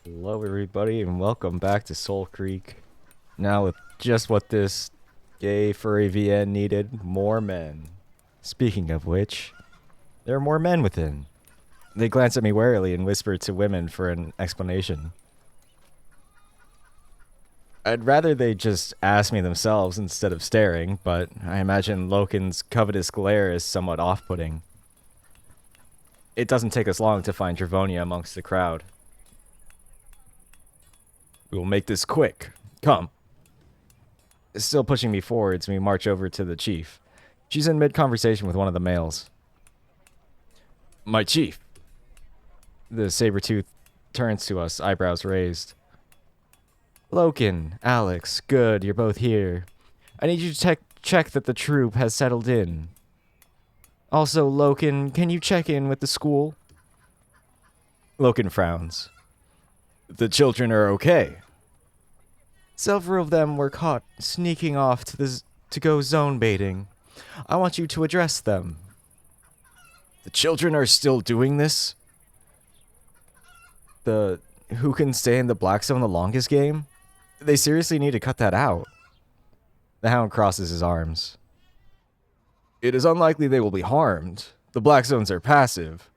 Hello, everybody, and welcome back to Soulcreek. Now, with just what this gay furry VN needed, more men. Speaking of which, there are more men within. They glance at me warily and whisper to women for an explanation. I'd rather they just ask me themselves instead of staring, but I imagine Loken's covetous glare is somewhat off-putting. It doesn't take us long to find Dravonia amongst the crowd. We will make this quick. Come. Still pushing me forwards, we march over to the chief. She's in mid-conversation with one of the males. My chief. The saber-tooth turns to us, eyebrows raised. Loken, Alex, good, you're both here. I need you to check that the troop has settled in. Also, Loken, can you check in with the school? Loken frowns. The children are okay. Several of them were caught sneaking off to go zone baiting. I want you to address them. The children are still doing this? The who can stay in the black zone the longest game? They seriously need to cut that out. The hound crosses his arms. It is unlikely they will be harmed. The black zones are passive.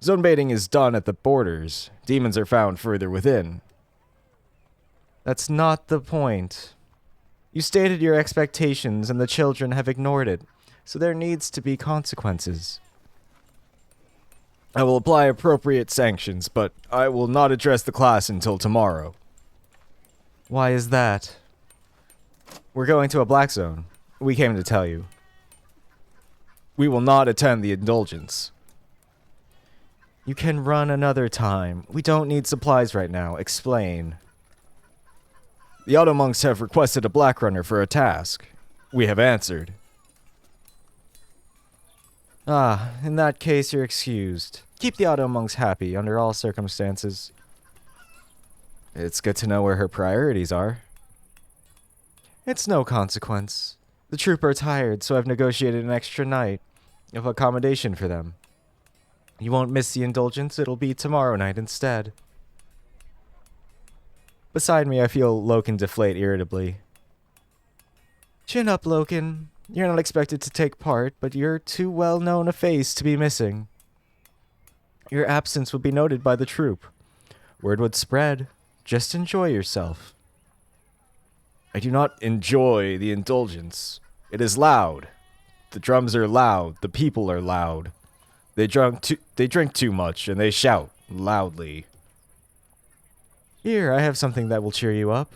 Zone baiting is done at the borders. Demons are found further within. That's not the point. You stated your expectations and the children have ignored it, so there needs to be consequences. I will apply appropriate sanctions, but I will not address the class until tomorrow. Why is that? We're going to a black zone. We came to tell you. We will not attend the indulgence. You can run another time. We don't need supplies right now. Explain. The Auto Monks have requested a black runner for a task. We have answered. In that case, you're excused. Keep the Auto Monks happy under all circumstances. It's good to know where her priorities are. It's no consequence. The troop are tired, so I've negotiated an extra night of accommodation for them. You won't miss the indulgence, it'll be tomorrow night instead. Beside me, I feel Loken deflate irritably. Chin up, Loken. You're not expected to take part, but you're too well-known a face to be missing. Your absence would be noted by the troop. Word would spread. Just enjoy yourself. I do not enjoy the indulgence. It is loud. The drums are loud. The people are loud. They drink too much, and they shout loudly. Here, I have something that will cheer you up.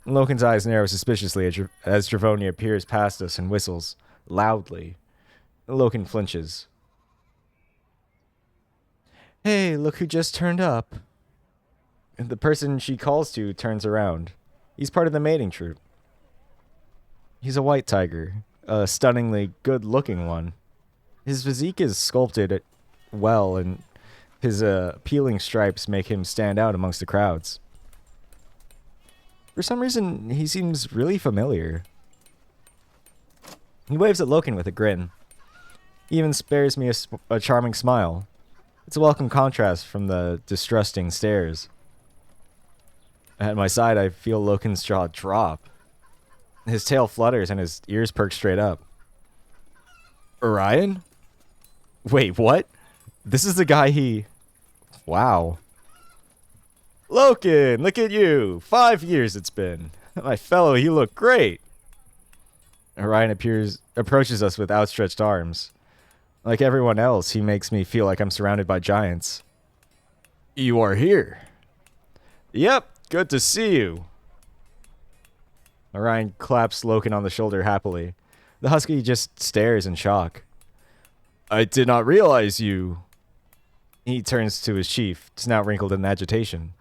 Loken's eyes narrow suspiciously as Dravonia peers past us and whistles loudly. Loken flinches. Hey, look who just turned up. The person she calls to turns around. He's part of the mating troop. He's a white tiger, a stunningly good-looking one. His physique is sculpted well, and his appealing stripes make him stand out amongst the crowds. For some reason, he seems really familiar. He waves at Loken with a grin. He even spares me a charming smile. It's a welcome contrast from the distrusting stares. At my side, I feel Loken's jaw drop. His tail flutters and his ears perk straight up. Orion? Wait, what? This is the guy he... Wow. Loken, look at you. 5 years it's been. My fellow, you look great. Orion approaches us with outstretched arms. Like everyone else, he makes me feel like I'm surrounded by giants. You are here. Yep, good to see you. Orion claps Loken on the shoulder happily. The husky just stares in shock. I did not realize you... He turns to his chief, snout wrinkled in agitation.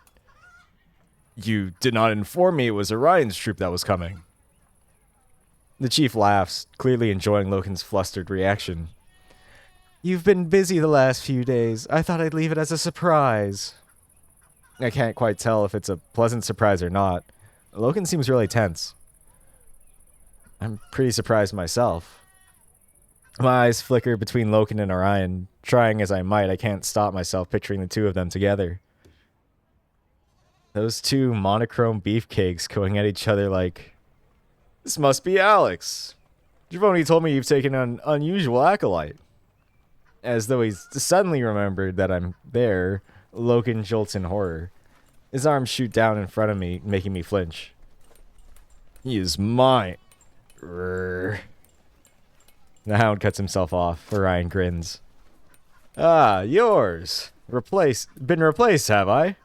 You did not inform me it was Orion's troop that was coming. The chief laughs, clearly enjoying Loken's flustered reaction. You've been busy the last few days. I thought I'd leave it as a surprise. I can't quite tell if it's a pleasant surprise or not. Loken seems really tense. I'm pretty surprised myself. My eyes flicker between Loken and Orion. Trying as I might, I can't stop myself picturing the two of them together. Those two monochrome beefcakes going at each other like, this must be Alex. Giovanni told me you've taken an unusual acolyte. As though he's suddenly remembered that I'm there, Logan jolts in horror. His arms shoot down in front of me, making me flinch. He is mine. Rrr. The hound cuts himself off. Orion grins. Ah, yours. Been replaced, have I?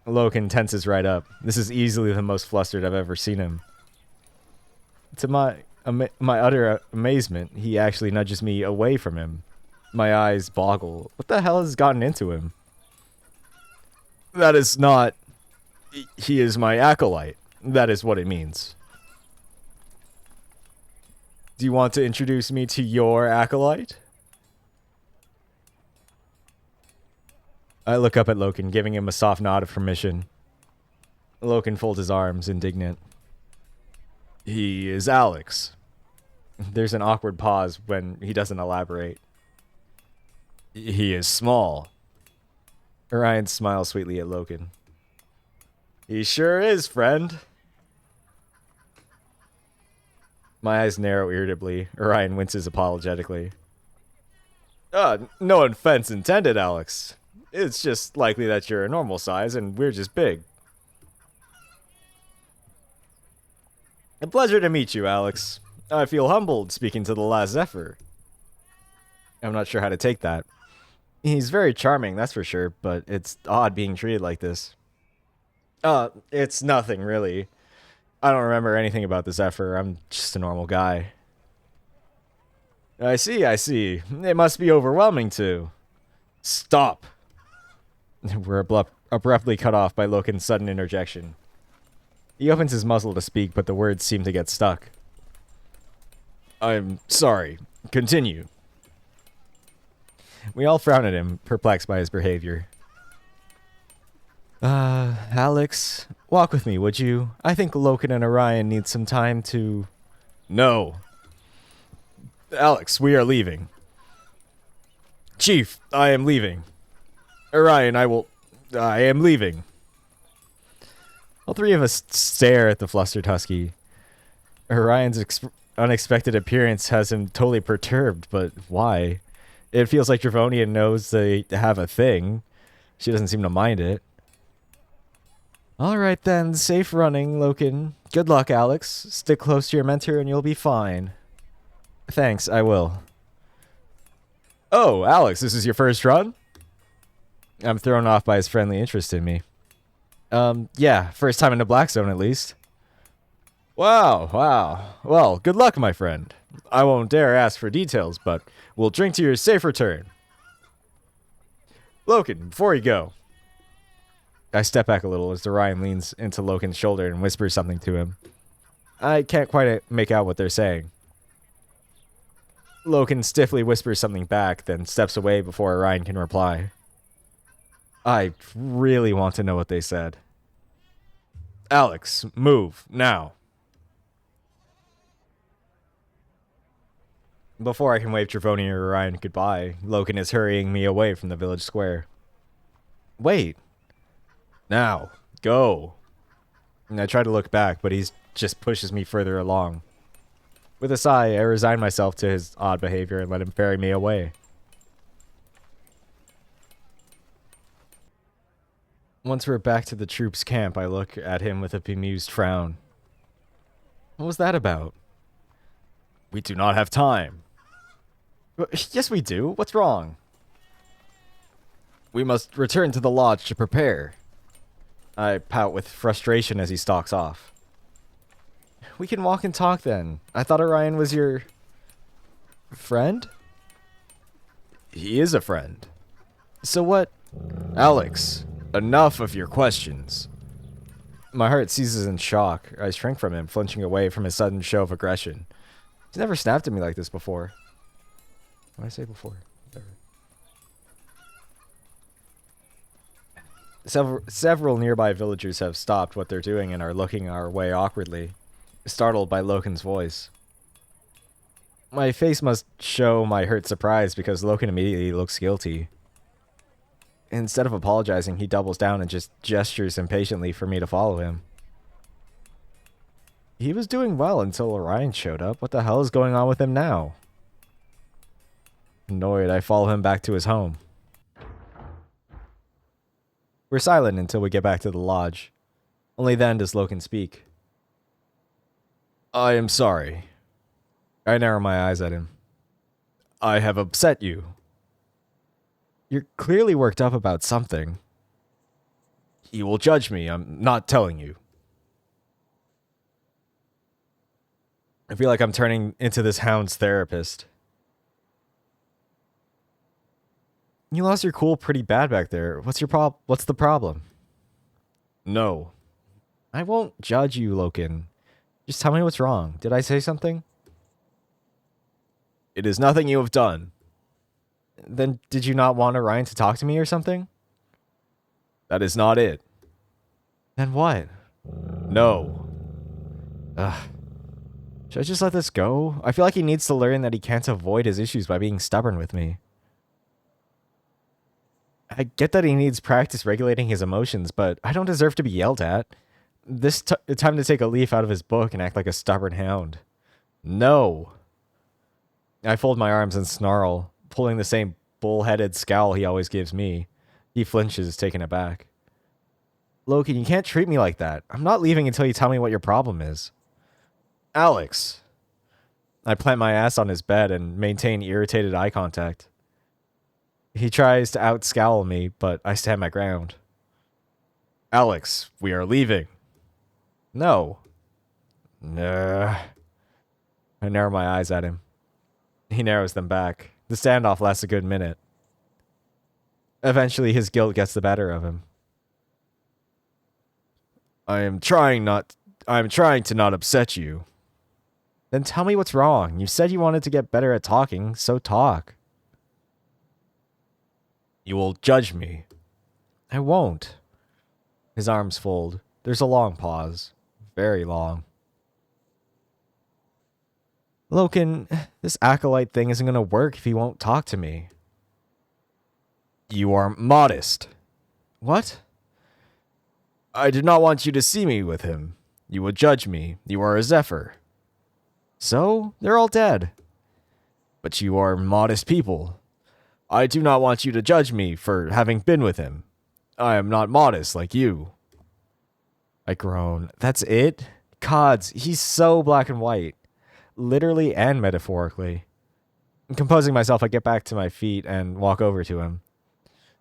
Logan tenses right up. This is easily the most flustered I've ever seen him. To my utter amazement, he actually nudges me away from him. My eyes boggle. What the hell has gotten into him? That is not... He is my acolyte. That is what it means. Do you want to introduce me to your acolyte? I look up at Loken, giving him a soft nod of permission. Loken folds his arms, indignant. He is Alex. There's an awkward pause when he doesn't elaborate. He is small. Orion smiles sweetly at Loken. He sure is, friend. My eyes narrow irritably. Orion winces apologetically. No offense intended, Alex. It's just likely that you're a normal size and we're just big. A pleasure to meet you, Alex. I feel humbled speaking to the last Zephyr. I'm not sure how to take that. He's very charming, that's for sure, but it's odd being treated like this. It's nothing, really. I don't remember anything about the Zephyr. I'm just a normal guy. I see. It must be overwhelming, too. Stop. We're abruptly cut off by Loken's sudden interjection. He opens his muzzle to speak, but the words seem to get stuck. I'm sorry. Continue. We all frown at him, perplexed by his behavior. Alex, walk with me, would you? I think Loken and Orion need some time to... No. Alex, we are leaving. Chief, I am leaving. Orion, I am leaving. All three of us stare at the flustered husky. Orion's unexpected appearance has him totally perturbed, but why? It feels like Dravonian knows they have a thing. She doesn't seem to mind it. Alright then, safe running, Loken. Good luck, Alex. Stick close to your mentor and you'll be fine. Thanks, I will. Oh, Alex, this is your first run? I'm thrown off by his friendly interest in me. Yeah, first time in the Black Zone at least. Wow. Well, good luck, my friend. I won't dare ask for details, but we'll drink to your safe return. Loken, before you go. I step back a little as Orion leans into Loken's shoulder and whispers something to him. I can't quite make out what they're saying. Loken stiffly whispers something back, then steps away before Orion can reply. I really want to know what they said. Alex, move, now. Before I can wave Travonia or Orion goodbye, Loken is hurrying me away from the village square. Wait. Now, go. And I try to look back, but he just pushes me further along. With a sigh, I resign myself to his odd behavior and let him ferry me away. Once we're back to the troops' camp, I look at him with a bemused frown. What was that about? We do not have time. Yes, we do. What's wrong? We must return to the lodge to prepare. I pout with frustration as he stalks off. We can walk and talk then. I thought Orion was your... friend? He is a friend. So what? Alex, enough of your questions. My heart seizes in shock. I shrink from him, flinching away from his sudden show of aggression. He's never snapped at me like this before. What did I say before? Several nearby villagers have stopped what they're doing and are looking our way awkwardly, startled by Loken's voice. My face must show my hurt surprise because Loken immediately looks guilty. Instead of apologizing, he doubles down and just gestures impatiently for me to follow him. He was doing well until Orion showed up. What the hell is going on with him now? Annoyed, I follow him back to his home. We're silent until we get back to the lodge. Only then does Loken speak. I am sorry. I narrow my eyes at him. I have upset you. You're clearly worked up about something. You will judge me. I'm not telling you. I feel like I'm turning into this hound's therapist. You lost your cool pretty bad back there. What's the problem? No. I won't judge you, Loken. Just tell me what's wrong. Did I say something? It is nothing you have done. Then did you not want Orion to talk to me or something? That is not it. Then what? No. Ugh. Should I just let this go? I feel like he needs to learn that he can't avoid his issues by being stubborn with me. I get that he needs practice regulating his emotions, but I don't deserve to be yelled at. Time to take a leaf out of his book and act like a stubborn hound. No. I fold my arms and snarl, pulling the same bull-headed scowl he always gives me. He flinches, taken aback. Loki, you can't treat me like that. I'm not leaving until you tell me what your problem is. Alex. I plant my ass on his bed and maintain irritated eye contact. He tries to out-scowl me, but I stand my ground. Alex, we are leaving. No. Nah. I narrow my eyes at him. He narrows them back. The standoff lasts a good minute. Eventually, his guilt gets the better of him. I am trying to not upset you. Then tell me what's wrong. You said you wanted to get better at talking, so talk. You will judge me. I won't. His arms fold. There's a long pause. Very long. Loken, this acolyte thing isn't going to work if he won't talk to me. You are modest. What? I did not want you to see me with him. You would judge me. You are a Zephyr. So? They're all dead. But you are modest people. I do not want you to judge me for having been with him. I am not modest like you. I groan. That's it? Cods, he's so black and white. Literally and metaphorically. Composing myself, I get back to my feet and walk over to him.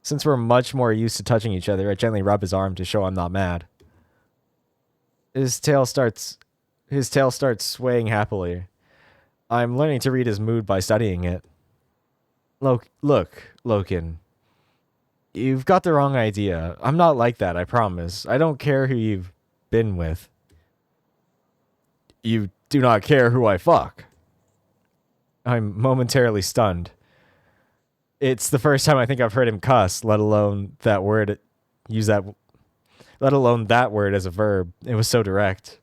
Since we're much more used to touching each other, I gently rub his arm to show I'm not mad. His tail starts swaying happily. I'm learning to read his mood by studying it. Look, Loken. You've got the wrong idea. I'm not like that, I promise. I don't care who you've been with. You do not care who I fuck. I'm momentarily stunned. It's the first time I think I've heard him cuss, let alone that word as a verb. It was so direct.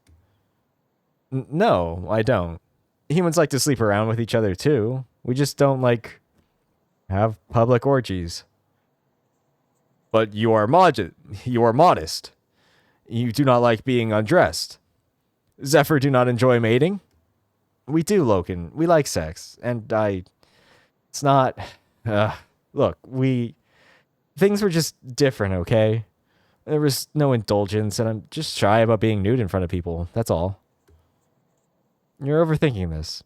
No, I don't. Humans like to sleep around with each other too. We just don't have public orgies. But you are modest. You do not like being undressed. Zephyr do not enjoy mating? We do, Loken. We like sex. And it's not... look, things were just different, okay? There was no indulgence, and I'm just shy about being nude in front of people. That's all. You're overthinking this.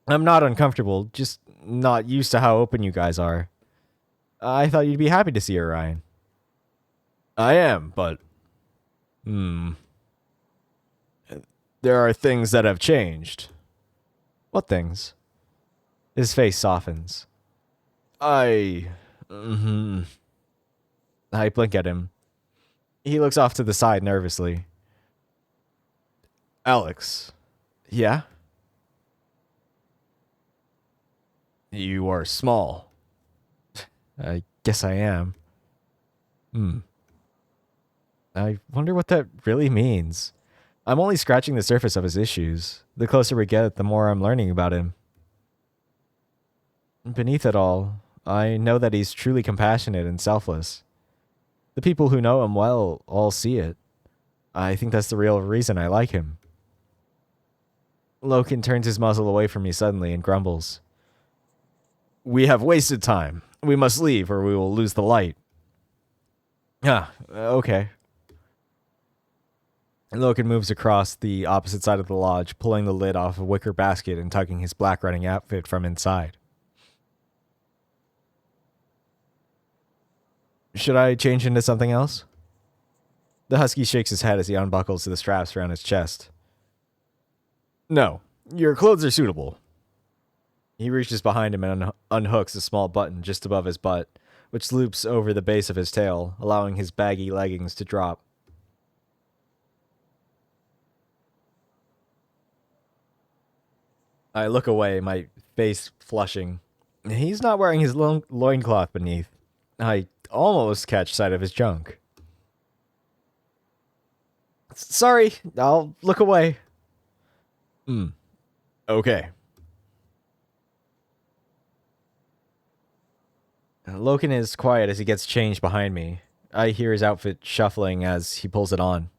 I'm not uncomfortable, just not used to how open you guys are. I thought you'd be happy to see Orion. I am, but... There are things that have changed. What things? His face softens. I blink at him. He looks off to the side nervously. Alex. Yeah? You are small. I guess I am. I wonder what that really means. I'm only scratching the surface of his issues. The closer we get, the more I'm learning about him. Beneath it all, I know that he's truly compassionate and selfless. The people who know him well all see it. I think that's the real reason I like him. Loken turns his muzzle away from me suddenly and grumbles. We have wasted time. We must leave or we will lose the light. Okay. Loken moves across the opposite side of the lodge, pulling the lid off a wicker basket and tugging his black running outfit from inside. Should I change into something else? The husky shakes his head as he unbuckles the straps around his chest. No, your clothes are suitable. He reaches behind him and unhooks a small button just above his butt, which loops over the base of his tail, allowing his baggy leggings to drop. I look away, my face flushing. He's not wearing his loincloth beneath. I almost catch sight of his junk. Sorry, I'll look away. Okay. Loken is quiet as he gets changed behind me. I hear his outfit shuffling as he pulls it on.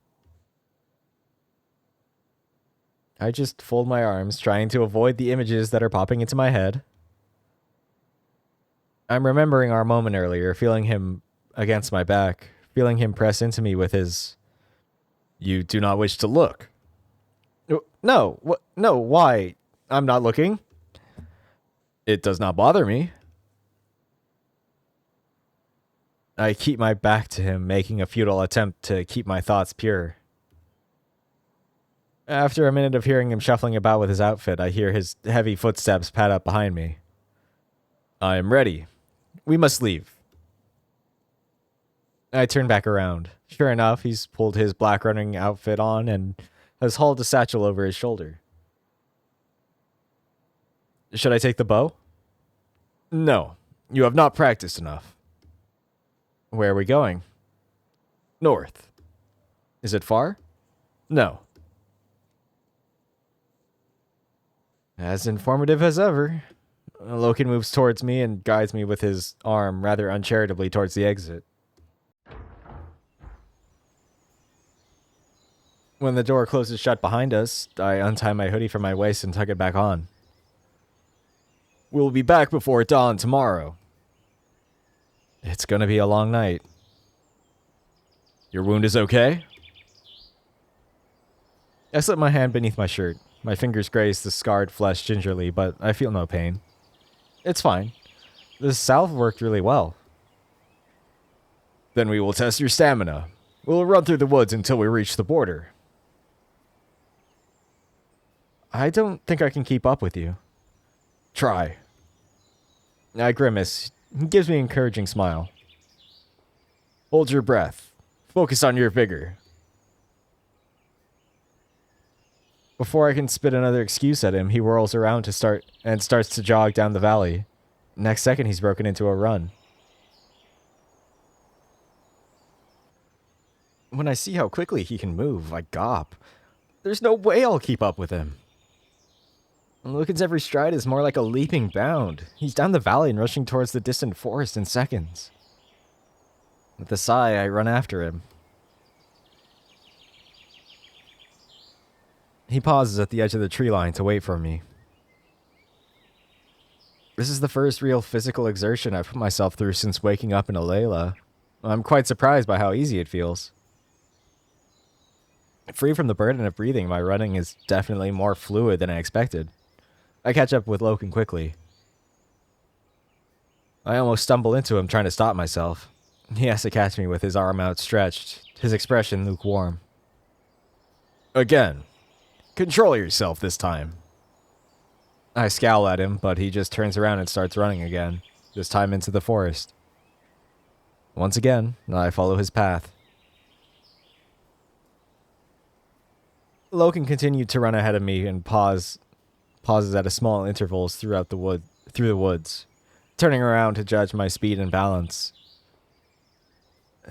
I just fold my arms, trying to avoid the images that are popping into my head. I'm remembering our moment earlier, feeling him against my back, feeling him press into me with his... You do not wish to look. No, what? No, why? I'm not looking. It does not bother me. I keep my back to him, making a futile attempt to keep my thoughts pure. After a minute of hearing him shuffling about with his outfit, I hear his heavy footsteps pad up behind me. I am ready. We must leave. I turn back around. Sure enough, he's pulled his black running outfit on and has hauled a satchel over his shoulder. Should I take the bow? No, you have not practiced enough. Where are we going? North. Is it far? No. As informative as ever. Loken moves towards me and guides me with his arm rather uncharitably towards the exit. When the door closes shut behind us, I untie my hoodie from my waist and tuck it back on. We'll be back before dawn tomorrow. It's gonna be a long night. Your wound is okay? I slip my hand beneath my shirt. My fingers graze the scarred flesh gingerly, but I feel no pain. It's fine. The salve worked really well. Then we will test your stamina. We'll run through the woods until we reach the border. I don't think I can keep up with you. Try. I grimace. He gives me an encouraging smile. Hold your breath. Focus on your vigor. Before I can spit another excuse at him, he whirls around to starts to jog down the valley. Next second, he's broken into a run. When I see how quickly he can move, I gawp. There's no way I'll keep up with him. Loken's every stride is more like a leaping bound. He's down the valley and rushing towards the distant forest in seconds. With a sigh, I run after him. He pauses at the edge of the tree line to wait for me. This is the first real physical exertion I've put myself through since waking up in Alayla. I'm quite surprised by how easy it feels. Free from the burden of breathing, my running is definitely more fluid than I expected. I catch up with Loken quickly. I almost stumble into him trying to stop myself. He has to catch me with his arm outstretched, his expression lukewarm. Again. Control yourself this time. I scowl at him, but he just turns around and starts running again, this time into the forest. Once again, I follow his path. Loken continued to run ahead of me and pauses at a small intervals through the woods, turning around to judge my speed and balance.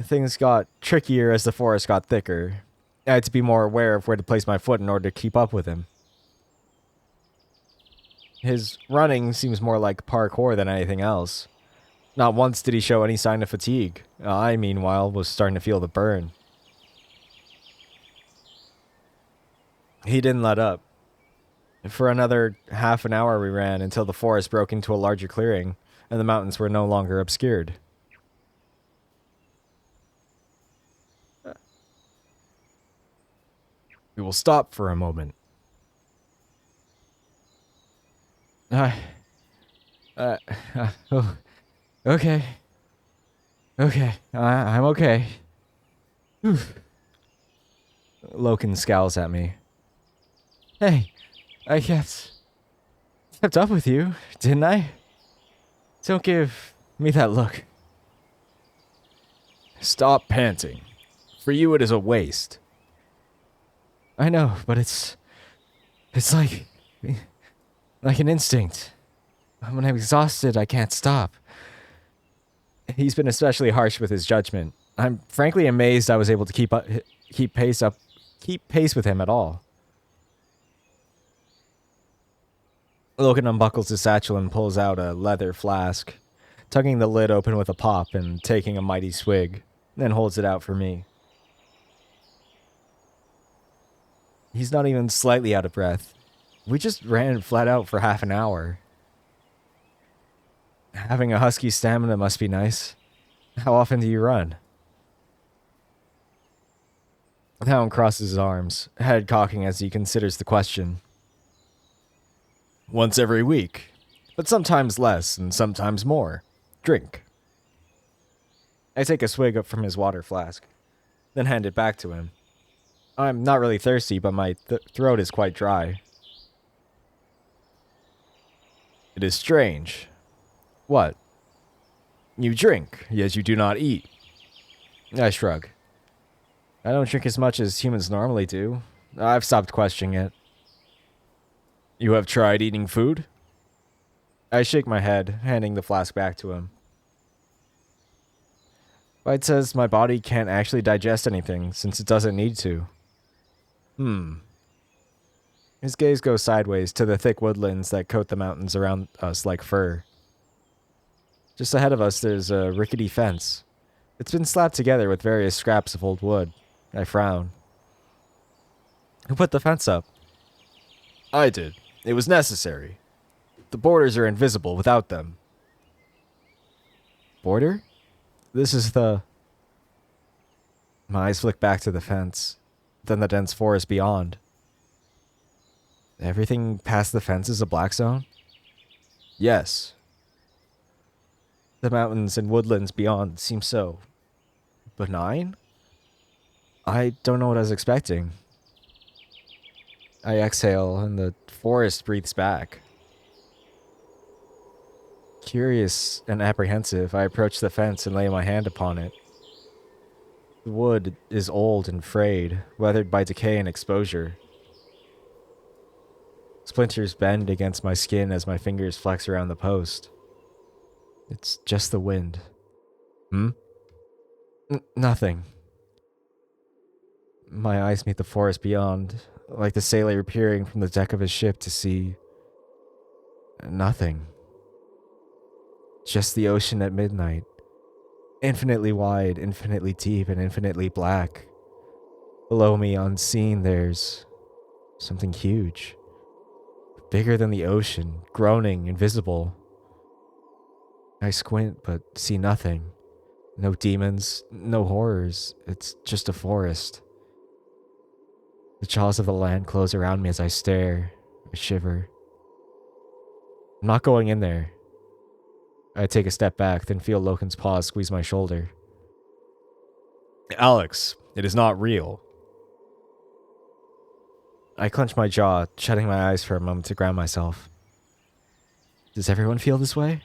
Things got trickier as the forest got thicker. I had to be more aware of where to place my foot in order to keep up with him. His running seems more like parkour than anything else. Not once did he show any sign of fatigue. I, meanwhile, was starting to feel the burn. He didn't let up. For another half an hour we ran until the forest broke into a larger clearing, and the mountains were no longer obscured. We will stop for a moment. Oh, okay. Okay, I'm okay. Whew. Loken scowls at me. Hey, I kept up with you, didn't I? Don't give me that look. Stop panting. For you, it is a waste. I know, but it's like an instinct. When I'm exhausted, I can't stop. He's been especially harsh with his judgment. I'm frankly amazed I was able to keep pace with him at all. Logan unbuckles his satchel and pulls out a leather flask, tugging the lid open with a pop and taking a mighty swig, then holds it out for me. He's not even slightly out of breath. We just ran flat out for half an hour. Having a husky stamina must be nice. How often do you run? The hound crosses his arms, head cocking as he considers the question. Once every week, but sometimes less and sometimes more. Drink. I take a swig up from his water flask, then hand it back to him. I'm not really thirsty, but my throat is quite dry. It is strange. What? You drink, yet you do not eat. I shrug. I don't drink as much as humans normally do. I've stopped questioning it. You have tried eating food? I shake my head, handing the flask back to him. White says my body can't actually digest anything, since it doesn't need to. His gaze goes sideways to the thick woodlands that coat the mountains around us like fur. Just ahead of us, there's a rickety fence. It's been slapped together with various scraps of old wood. I frown. Who put the fence up? I did. It was necessary. The borders are invisible without them. Border? This is the... My eyes flick back to the fence, then the dense forest beyond. Everything past the fence is a black zone? Yes. The mountains and woodlands beyond seem so... benign? I don't know what I was expecting. I exhale, and the forest breathes back. Curious and apprehensive, I approach the fence and lay my hand upon it. The wood is old and frayed, weathered by decay and exposure. Splinters bend against my skin as my fingers flex around the post. It's just the wind. Nothing. My eyes meet the forest beyond, like the sailor peering from the deck of his ship to see... nothing. Just the ocean at midnight. Infinitely wide, infinitely deep, and infinitely black. Below me, unseen, there's... something huge. Bigger than the ocean, groaning, invisible. I squint, but see nothing. No demons, no horrors. It's just a forest. The jaws of the land close around me as I stare. I shiver. I'm not going in there. I take a step back, then feel Loken's paws squeeze my shoulder. Alex, it is not real. I clench my jaw, shutting my eyes for a moment to ground myself. Does everyone feel this way?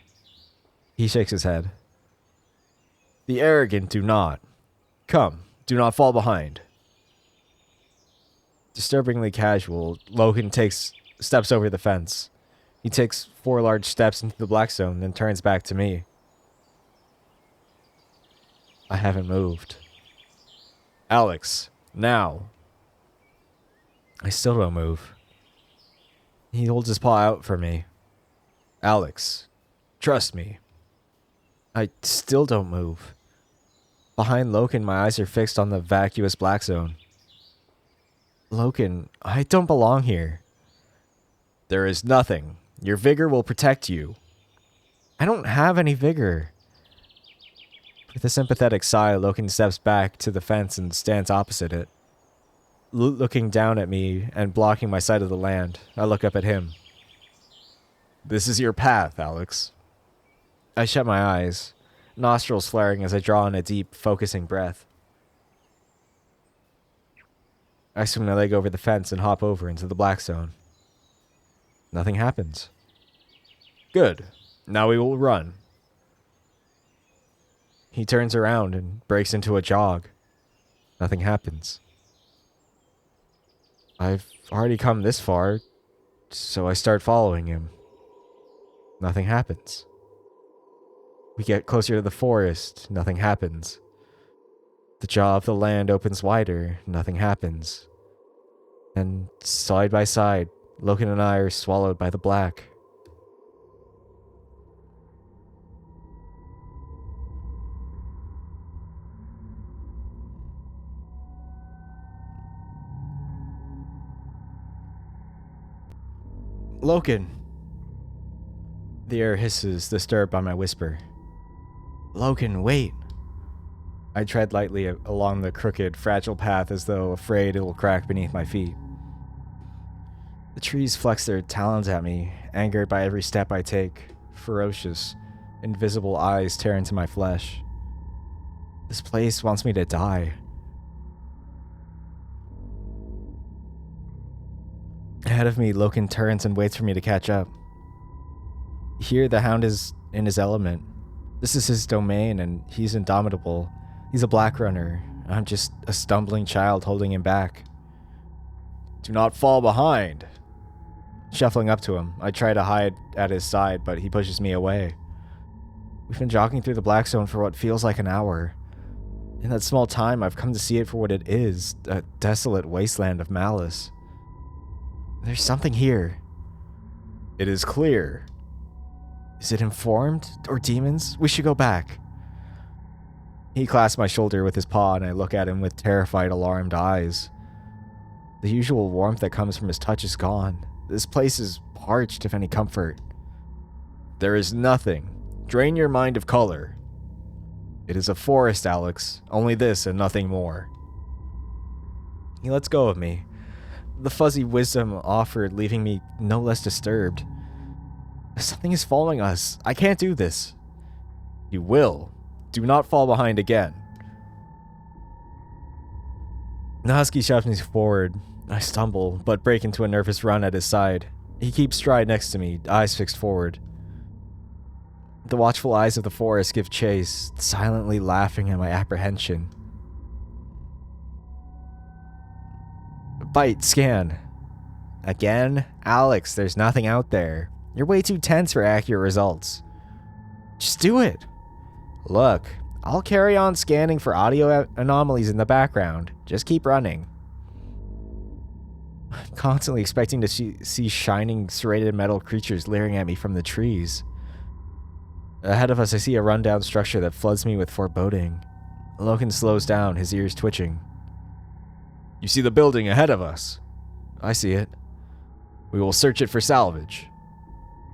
He shakes his head. The arrogant do not. Come, do not fall behind. Disturbingly casual, Logan steps over the fence. He takes 4 large steps into the black zone, then turns back to me. I haven't moved. Alex, now. I still don't move. He holds his paw out for me. Alex, trust me. I still don't move. Behind Loken, my eyes are fixed on the vacuous black zone. Loken, I don't belong here. There is nothing. Your vigor will protect you. I don't have any vigor. With a sympathetic sigh, Loken steps back to the fence and stands opposite it. Looking down at me and blocking my sight of the land, I look up at him. This is your path, Alex. I shut my eyes, nostrils flaring as I draw in a deep, focusing breath. I swing my leg over the fence and hop over into the black zone. Nothing happens. Good. Now we will run. He turns around and breaks into a jog. Nothing happens. I've already come this far, so I start following him. Nothing happens. We get closer to the forest. Nothing happens. The jaw of the land opens wider. Nothing happens. And side by side, Loken and I are swallowed by the black. Loken! The air hisses, disturbed by my whisper. Loken, wait! I tread lightly along the crooked, fragile path as though afraid it will crack beneath my feet. The trees flex their talons at me, angered by every step I take, ferocious, invisible eyes tear into my flesh. This place wants me to die. Ahead of me, Loken turns and waits for me to catch up. Here, the hound is in his element. This is his domain, and he's indomitable. He's a black runner. I'm just a stumbling child holding him back. Do not fall behind. Shuffling up to him, I try to hide at his side, but he pushes me away. We've been jogging through the black zone for what feels like an hour. In that small time, I've come to see it for what it is, a desolate wasteland of malice. There's something here. It is clear. Is it informed? Or demons? We should go back. He clasps my shoulder with his paw, and I look at him with terrified, alarmed eyes. The usual warmth that comes from his touch is gone. This place is parched, if any comfort. There is nothing. Drain your mind of color. It is a forest, Alex. Only this and nothing more. He lets go of me. The fuzzy wisdom offered, leaving me no less disturbed. Something is following us. I can't do this. You will. Do not fall behind again. The husky shoves me forward. I stumble, but break into a nervous run at his side. He keeps stride next to me, eyes fixed forward. The watchful eyes of the forest give chase, silently laughing at my apprehension. Bite, scan. Again? Alex, there's nothing out there. You're way too tense for accurate results. Just do it. Look, I'll carry on scanning for audio anomalies in the background. Just keep running. I'm constantly expecting to see shining, serrated metal creatures leering at me from the trees. Ahead of us, I see a rundown structure that floods me with foreboding. Loken slows down, his ears twitching. You see the building ahead of us? I see it. We will search it for salvage.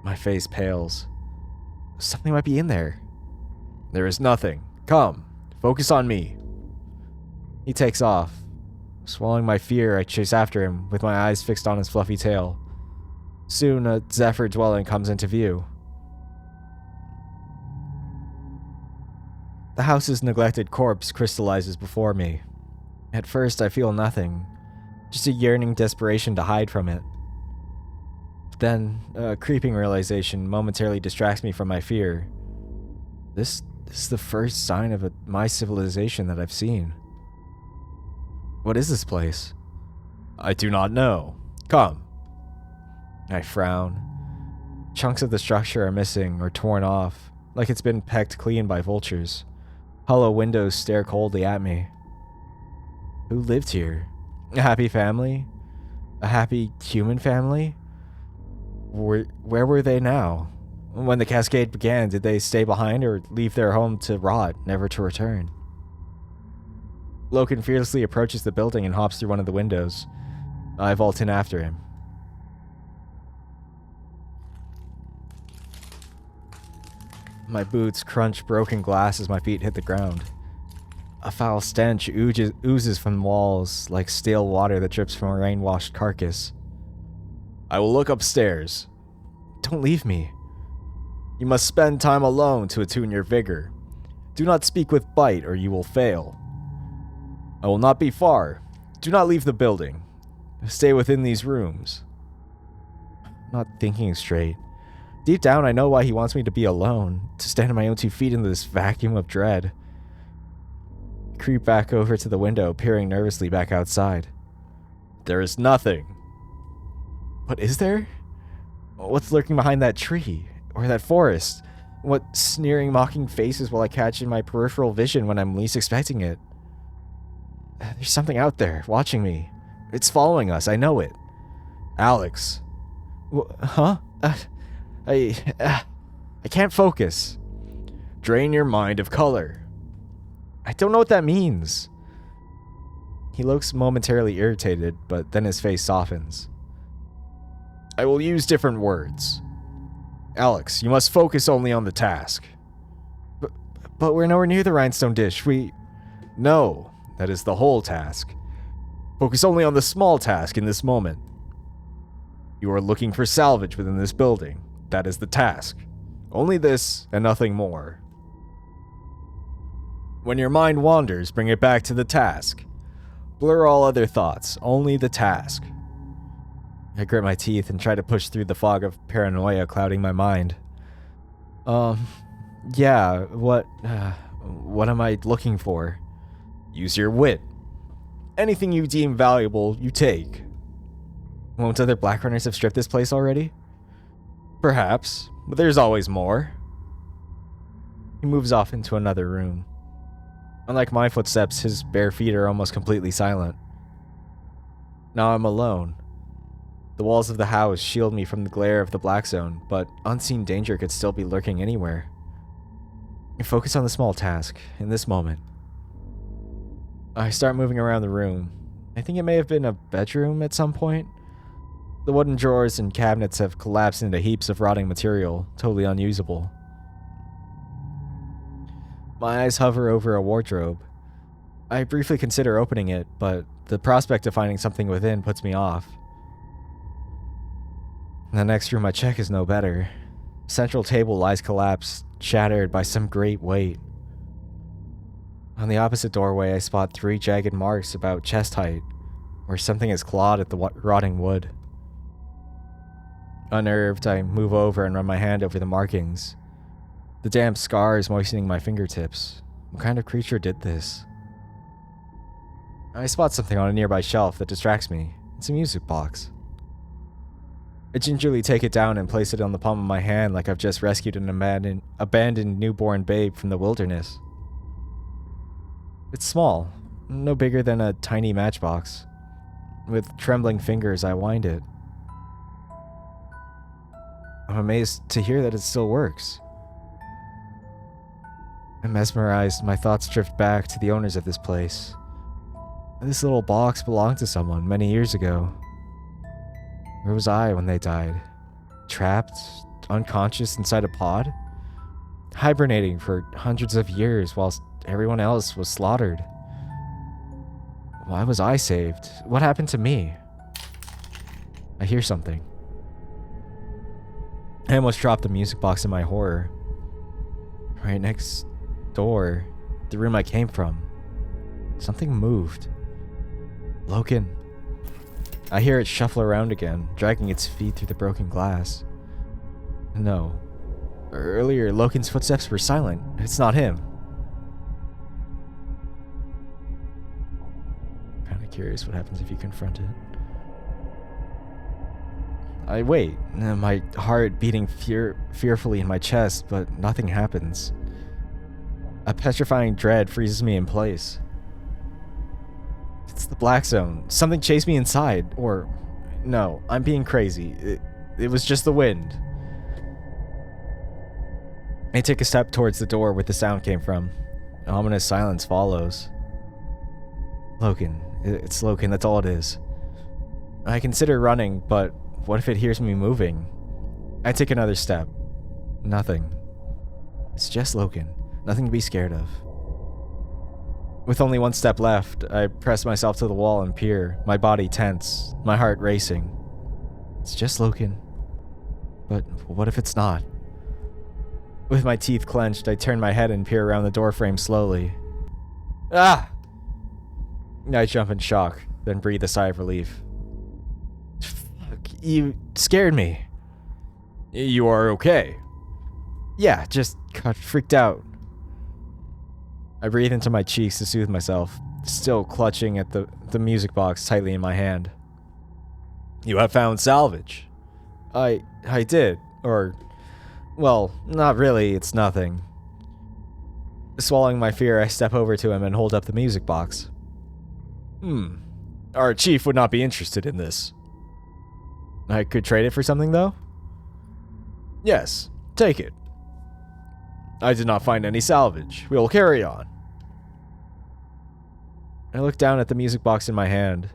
My face pales. Something might be in there. There is nothing. Come, focus on me. He takes off. Swallowing my fear, I chase after him, with my eyes fixed on his fluffy tail. Soon, a Zephyr dwelling comes into view. The house's neglected corpse crystallizes before me. At first, I feel nothing, just a yearning desperation to hide from it. Then, a creeping realization momentarily distracts me from my fear. This is the first sign of my civilization that I've seen. What is this place? I do not know. Come. I frown. Chunks of the structure are missing or torn off, like it's been pecked clean by vultures. Hollow windows stare coldly at me. Who lived here? A happy family? A happy human family? Where were they now? When the cascade began, did they stay behind or leave their home to rot, never to return? Loken fearlessly approaches the building and hops through one of the windows. I vault in after him. My boots crunch broken glass as my feet hit the ground. A foul stench oozes from the walls like stale water that drips from a rain-washed carcass. I will look upstairs. Don't leave me. You must spend time alone to attune your vigor. Do not speak with bite or you will fail. I will not be far. Do not leave the building. Stay within these rooms. I'm not thinking straight. Deep down, I know why he wants me to be alone, to stand on my own 2 feet in this vacuum of dread. I creep back over to the window, peering nervously back outside. There is nothing. What is there? What's lurking behind that tree? Or that forest? What sneering, mocking faces will I catch in my peripheral vision when I'm least expecting it? There's something out there, watching me. It's following us, I know it. Alex. Huh? I can't focus. Drain your mind of color. I don't know what that means. He looks momentarily irritated, but then his face softens. I will use different words. Alex, you must focus only on the task. But we're nowhere near the rhinestone dish. No, that is the whole task. Focus only on the small task in this moment. You are looking for salvage within this building. That is the task. Only this and nothing more. When your mind wanders, bring it back to the task. Blur all other thoughts, only the task. I grit my teeth and try to push through the fog of paranoia clouding my mind. Yeah, what am I looking for? Use your wit. Anything you deem valuable, you take. Won't other Black Runners have stripped this place already? Perhaps, but there's always more. He moves off into another room. Unlike my footsteps, his bare feet are almost completely silent. Now I'm alone. The walls of the house shield me from the glare of the black zone, but unseen danger could still be lurking anywhere. I focus on the small task, in this moment. I start moving around the room. I think it may have been a bedroom at some point. The wooden drawers and cabinets have collapsed into heaps of rotting material, totally unusable. My eyes hover over a wardrobe. I briefly consider opening it, but the prospect of finding something within puts me off. The next room I check is no better. Central table lies collapsed, shattered by some great weight. On the opposite doorway, I spot 3 jagged marks about chest height, where something has clawed at the rotting wood. Unnerved, I move over and run my hand over the markings. The damp scars moistening my fingertips. What kind of creature did this? I spot something on a nearby shelf that distracts me. It's a music box. I gingerly take it down and place it on the palm of my hand like I've just rescued an abandoned newborn babe from the wilderness. It's small, no bigger than a tiny matchbox. With trembling fingers, I wind it. I'm amazed to hear that it still works. I'm mesmerized, my thoughts drift back to the owners of this place. This little box belonged to someone many years ago. Where was I when they died? Trapped, unconscious inside a pod? Hibernating for hundreds of years whilst everyone else was slaughtered. Why was I saved? What happened to me? I hear something. I almost dropped the music box in my horror. Right next door, the room I came from. Something moved. Loken. I hear it shuffle around again, dragging its feet through the broken glass. No. Earlier, Loken's footsteps were silent. It's not him. Kinda curious what happens if you confront it. I wait, my heart beating fearfully in my chest, but nothing happens. A petrifying dread freezes me in place. It's the black zone. Something chased me inside, or... No, I'm being crazy. It was just the wind. I take a step towards the door where the sound came from. An ominous silence follows. Logan. It's Logan, that's all it is. I consider running, but what if it hears me moving? I take another step. Nothing. It's just Logan. Nothing to be scared of. With only one step left, I press myself to the wall and peer, my body tense, my heart racing. It's just Logan. But what if it's not? With my teeth clenched, I turn my head and peer around the doorframe slowly. Ah! I jump in shock, then breathe a sigh of relief. Fuck, you scared me. You are okay? Yeah, just got freaked out. I breathe into my cheeks to soothe myself, still clutching at the music box tightly in my hand. You have found salvage. I did, or... well, not really, it's nothing. Swallowing my fear, I step over to him and hold up the music box. Our chief would not be interested in this. I could trade it for something, though? Yes, take it. I did not find any salvage. We will carry on. I look down at the music box in my hand,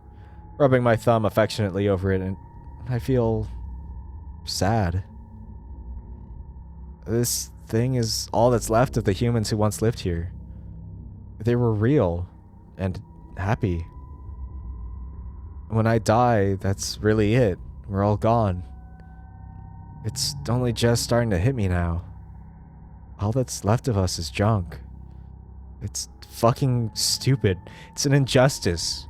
rubbing my thumb affectionately over it, and I feel... sad. This thing is all that's left of the humans who once lived here. They were real and happy. When I die, that's really it. We're all gone. It's only just starting to hit me now. All that's left of us is junk. It's fucking stupid. It's an injustice.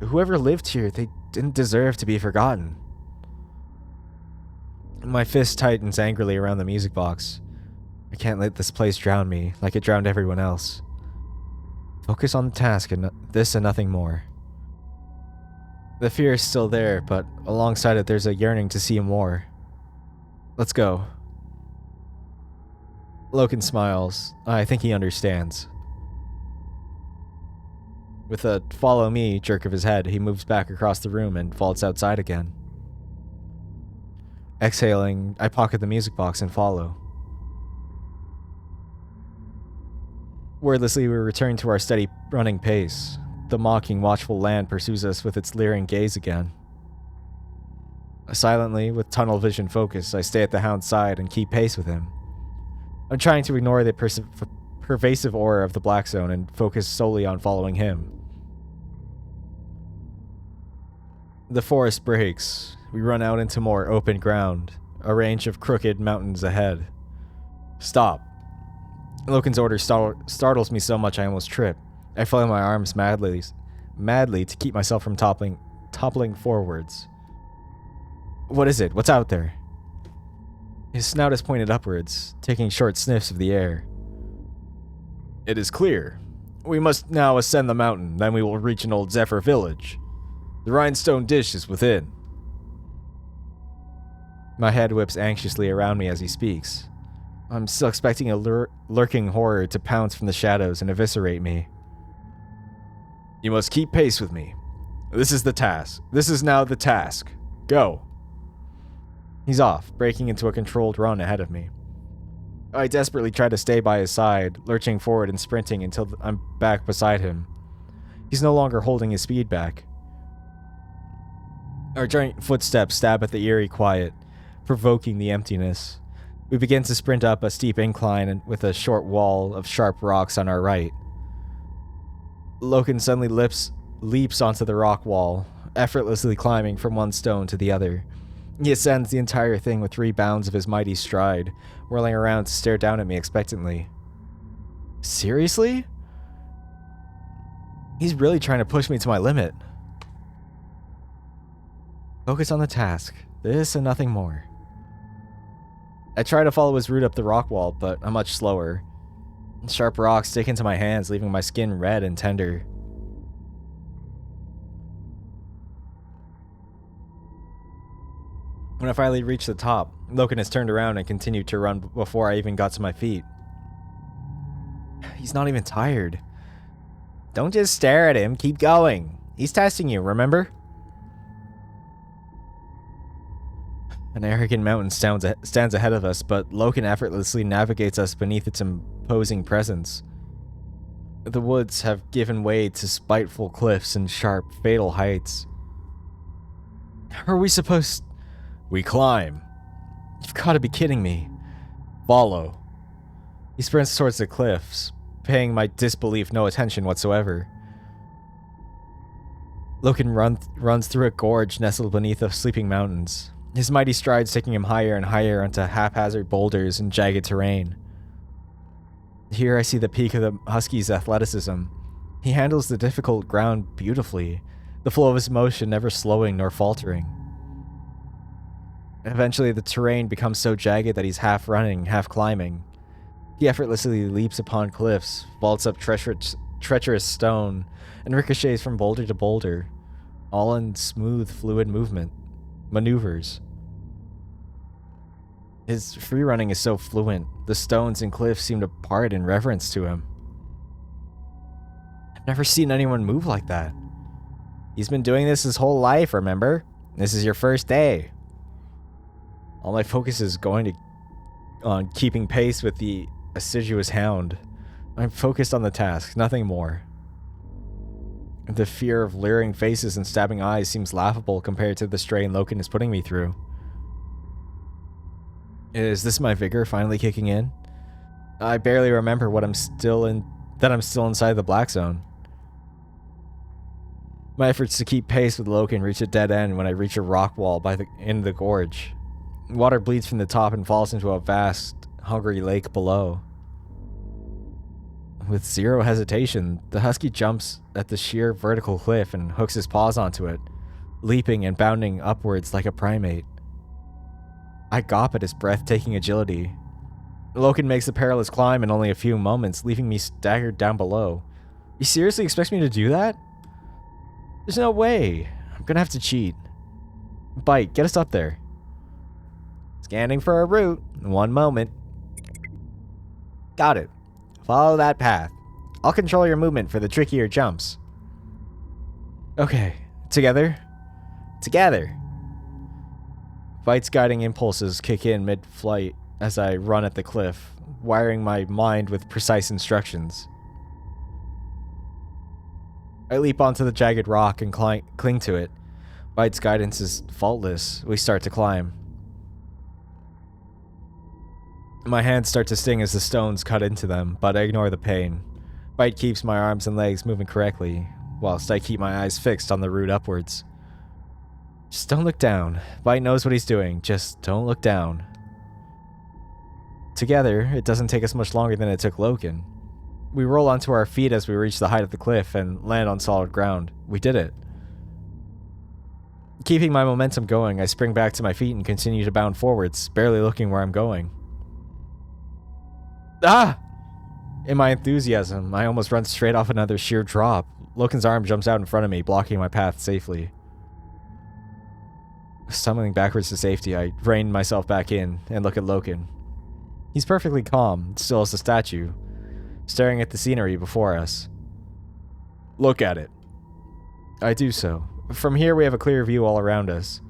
Whoever lived here, they didn't deserve to be forgotten. My fist tightens angrily around the music box. I can't let this place drown me, like it drowned everyone else. Focus on the task and this and nothing more. The fear is still there, but alongside it there's a yearning to see more. Let's go. Logan smiles. I think he understands. With a follow me jerk of his head, he moves back across the room and vaults outside again. Exhaling, I pocket the music box and follow. Wordlessly, we return to our steady running pace. The mocking, watchful land pursues us with its leering gaze again. Silently, with tunnel vision focus, I stay at the hound's side and keep pace with him. I'm trying to ignore the pervasive aura of the Black Zone and focus solely on following him. The forest breaks. We run out into more open ground, a range of crooked mountains ahead. Stop. Logan's order startles me so much I almost trip. I flail my arms madly to keep myself from toppling forwards. What is it? What's out there? His snout is pointed upwards, taking short sniffs of the air. It is clear. We must now ascend the mountain, then we will reach an old Zephyr village. The rhinestone dish is within. My head whips anxiously around me as he speaks. I'm still expecting a lurking horror to pounce from the shadows and eviscerate me. You must keep pace with me. This is the task. This is now the task. Go. He's off, breaking into a controlled run ahead of me. I desperately try to stay by his side, lurching forward and sprinting until I'm back beside him. He's no longer holding his speed back. Our giant footsteps stab at the eerie quiet, provoking the emptiness. We begin to sprint up a steep incline and with a short wall of sharp rocks on our right. Logan suddenly leaps onto the rock wall, effortlessly climbing from one stone to the other. He ascends the entire thing with 3 bounds of his mighty stride, whirling around to stare down at me expectantly. Seriously? He's really trying to push me to my limit. Focus on the task. This and nothing more. I try to follow his route up the rock wall, but I'm much slower. Sharp rocks stick into my hands, leaving my skin red and tender. When I finally reach the top, Logan has turned around and continued to run before I even got to my feet. He's not even tired. Don't just stare at him, keep going. He's testing you, remember? An arrogant mountain stands ahead of us, but Loken effortlessly navigates us beneath its imposing presence. The woods have given way to spiteful cliffs and sharp, fatal heights. How are we supposed... We climb. You've got to be kidding me. Follow. He sprints towards the cliffs, paying my disbelief no attention whatsoever. Loken runs through a gorge nestled beneath the sleeping mountains, his mighty strides taking him higher and higher onto haphazard boulders and jagged terrain. Here I see the peak of the husky's athleticism. He handles the difficult ground beautifully, the flow of his motion never slowing nor faltering. Eventually, the terrain becomes so jagged that he's half running, half climbing. He effortlessly leaps upon cliffs, vaults up treacherous stone, and ricochets from boulder to boulder, all in smooth, fluid maneuvers. His free running is so fluent, the stones and cliffs seem to part in reverence to him. I've never seen anyone move like that. He's been doing this his whole life, remember? This is your first day. All my focus is on keeping pace with the assiduous hound. I'm focused on the task, nothing more. The fear of leering faces and stabbing eyes seems laughable compared to the strain Loken is putting me through. Is this my vigor finally kicking in? I barely remember that I'm still inside the black zone. My efforts to keep pace with Loken reach a dead end when I reach a rock wall in the gorge. Water bleeds from the top and falls into a vast, hungry lake below. With zero hesitation, the husky jumps at the sheer vertical cliff and hooks his paws onto it, leaping and bounding upwards like a primate. I gawp at his breathtaking agility. Loken makes the perilous climb in only a few moments, leaving me staggered down below. He seriously expects me to do that? There's no way. I'm gonna have to cheat. Bite, get us up there. Scanning for a route. One moment. Got it. Follow that path. I'll control your movement for the trickier jumps. Okay. Together? Together. Bite's guiding impulses kick in mid-flight as I run at the cliff, wiring my mind with precise instructions. I leap onto the jagged rock and cling to it. Bite's guidance is faultless. We start to climb. My hands start to sting as the stones cut into them, but I ignore the pain. Bite keeps my arms and legs moving correctly, whilst I keep my eyes fixed on the route upwards. Just don't look down. Bite knows what he's doing. Just don't look down. Together, it doesn't take us much longer than it took Loken. We roll onto our feet as we reach the height of the cliff and land on solid ground. We did it. Keeping my momentum going, I spring back to my feet and continue to bound forwards, barely looking where I'm going. Ah! In my enthusiasm, I almost run straight off another sheer drop. Loken's arm jumps out in front of me, blocking my path safely. Stumbling backwards to safety, I rein myself back in and look at Loken. He's perfectly calm, still as a statue, staring at the scenery before us. Look at it. I do so. From here we have a clear view all around us.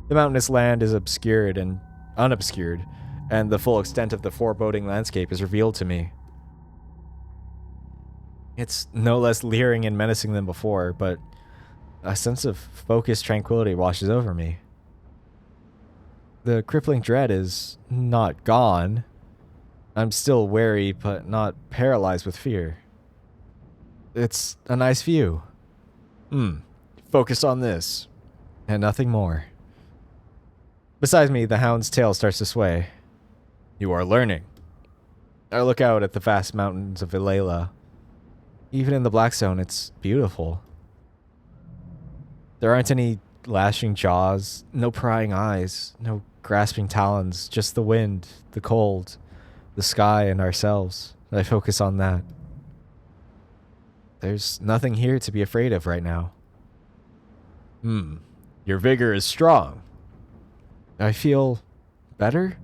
The mountainous land is obscured and unobscured, and the full extent of the foreboding landscape is revealed to me. It's no less leering and menacing than before, but a sense of focused tranquility washes over me. The crippling dread is not gone. I'm still wary, but not paralyzed with fear. It's a nice view. Focus on this, and nothing more. Beside me, the hound's tail starts to sway. You are learning. I look out at the vast mountains of Ilela. Even in the Black Zone, it's beautiful. There aren't any lashing jaws, no prying eyes, no grasping talons, just the wind, the cold, the sky, and ourselves. I focus on that. There's nothing here to be afraid of right now. Your vigor is strong. I feel better?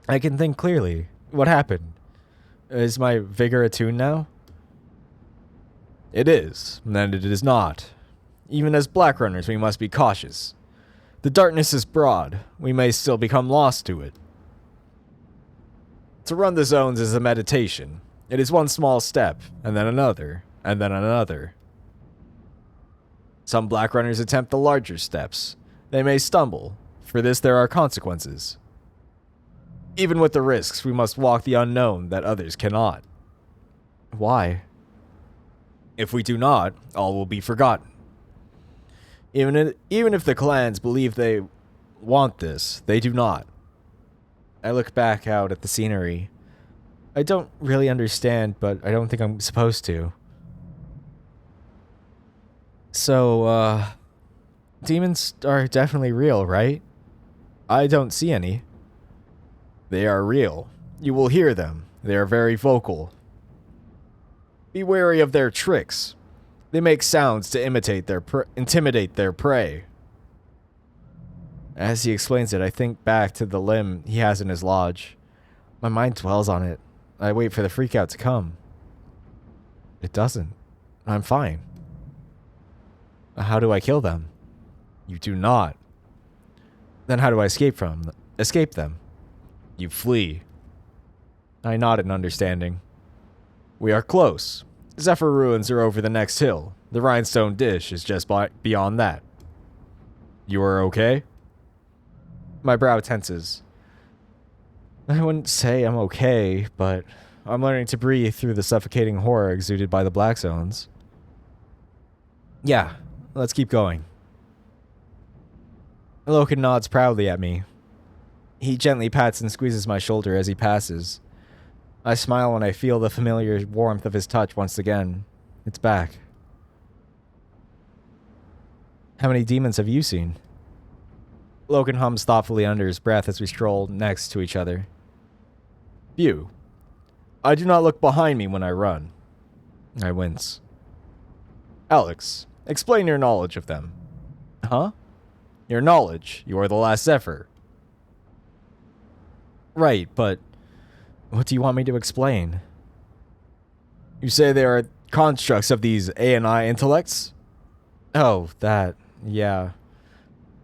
I can think clearly. What happened? Is my vigor attuned now? It is, and it is not. Even as black runners, we must be cautious. The darkness is broad. We may still become lost to it. To run the zones is a meditation. It is one small step, and then another, and then another. Some black runners attempt the larger steps. They may stumble. For this there are consequences. Even with the risks, we must walk the unknown that others cannot. Why? If we do not, all will be forgotten. Even if the clans believe they want this, they do not. I look back out at the scenery. I don't really understand, but I don't think I'm supposed to. So, demons are definitely real, right? I don't see any. They are real. You will hear them. They are very vocal. Be wary of their tricks. They make sounds to intimidate their prey. As he explains it, I think back to the limb he has in his lodge. My mind dwells on it. I wait for the freakout to come. It doesn't. I'm fine. How do I kill them? You do not. Then how do I escape them? You flee. I nod in understanding. We are close. Zephyr ruins are over the next hill. The rhinestone dish is just beyond that. You are okay? My brow tenses. I wouldn't say I'm okay, but I'm learning to breathe through the suffocating horror exuded by the black zones. Yeah, let's keep going. Loken nods proudly at me. He gently pats and squeezes my shoulder as he passes. I smile when I feel the familiar warmth of his touch once again. It's back. How many demons have you seen? Loken hums thoughtfully under his breath as we stroll next to each other. Few. I do not look behind me when I run. I wince. Alex, explain your knowledge of them. Huh? Your knowledge. You are the last Zephyr. Right, but what do you want me to explain? You say they are constructs of these AI intellects? Oh, that. Yeah.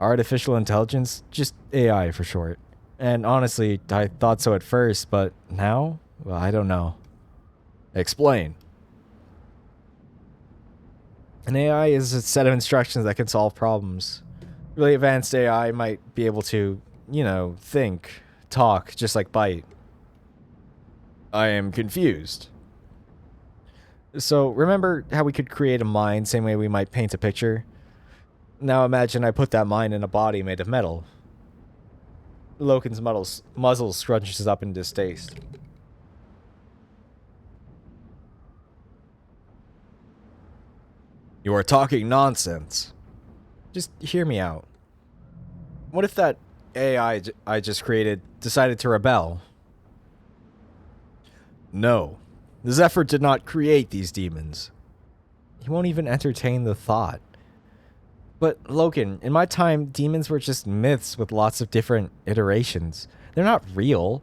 Artificial intelligence? Just AI for short. And honestly, I thought so at first, but now? Well, I don't know. Explain. An AI is a set of instructions that can solve problems. Really advanced AI might be able to, think, talk, just like Bite. I am confused. So, remember how we could create a mind same way we might paint a picture? Now imagine I put that mind in a body made of metal. Loken's muzzle scrunches up in distaste. You are talking nonsense. Just hear me out. What if that AI I just created decided to rebel? No. The Zephyr did not create these demons. He won't even entertain the thought. But, Loken, in my time, demons were just myths with lots of different iterations. They're not real.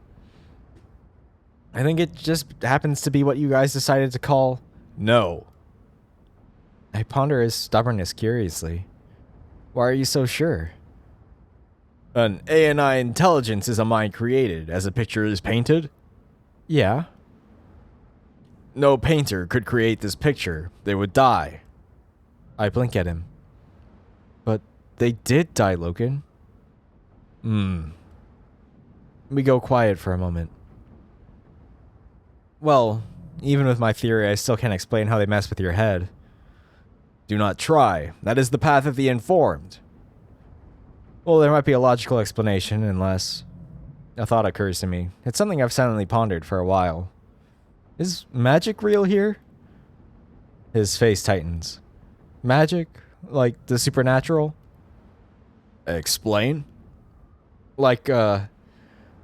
I think it just happens to be what you guys decided to call no. I ponder his stubbornness curiously. Why are you so sure? An AI intelligence is a mind created, as a picture is painted? Yeah. No painter could create this picture. They would die. I blink at him. But they did die, Loken. We go quiet for a moment. Well, even with my theory, I still can't explain how they mess with your head. Do not try. That is the path of the informed. Well, there might be a logical explanation, unless a thought occurs to me. It's something I've silently pondered for a while. Is magic real here? His face tightens. Magic? Like the supernatural? Explain? Like,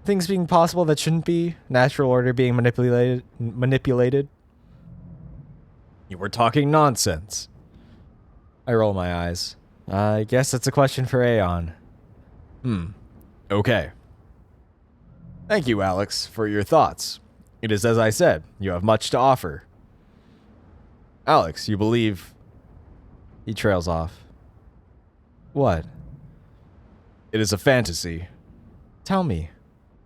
things being possible that shouldn't be? Natural order being manipulated? You were talking nonsense. I roll my eyes. I guess that's a question for Aeon. Okay. Thank you, Alex, for your thoughts. It is as I said, you have much to offer. Alex, you believe... He trails off. What? It is a fantasy. Tell me.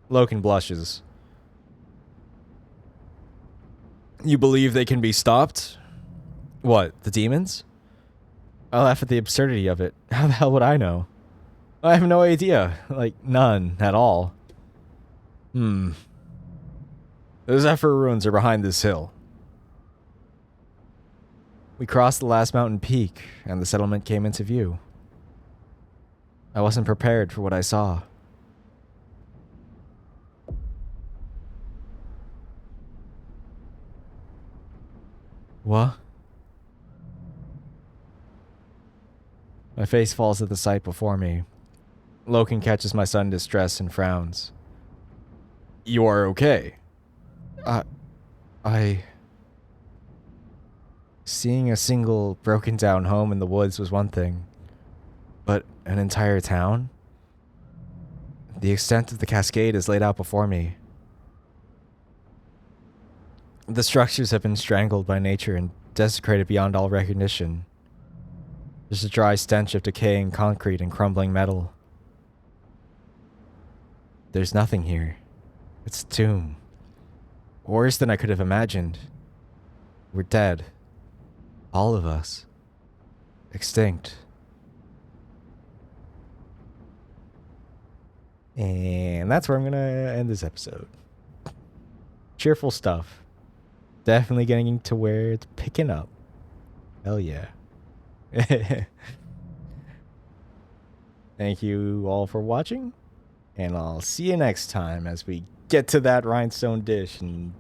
Loken blushes. You believe they can be stopped? What, the demons? I laugh at the absurdity of it. How the hell would I know? I have no idea. Like, none at all. The Zephyr ruins are behind this hill. We crossed the last mountain peak, and the settlement came into view. I wasn't prepared for what I saw. What? My face falls at the sight before me. Loken catches my sudden distress and frowns. You are okay? Seeing a single broken down home in the woods was one thing, but an entire town? The extent of the cascade is laid out before me. The structures have been strangled by nature and desecrated beyond all recognition. There's a dry stench of decaying concrete and crumbling metal. There's nothing here. It's a tomb. Worse than I could have imagined. We're dead. All of us. Extinct. And that's where I'm gonna end this episode. Cheerful stuff. Definitely getting to where it's picking up. Hell yeah. Thank you all for watching, and I'll see you next time as we get to that rhinestone dish and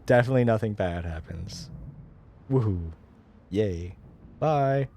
definitely nothing bad happens. Woohoo. Yay. Bye.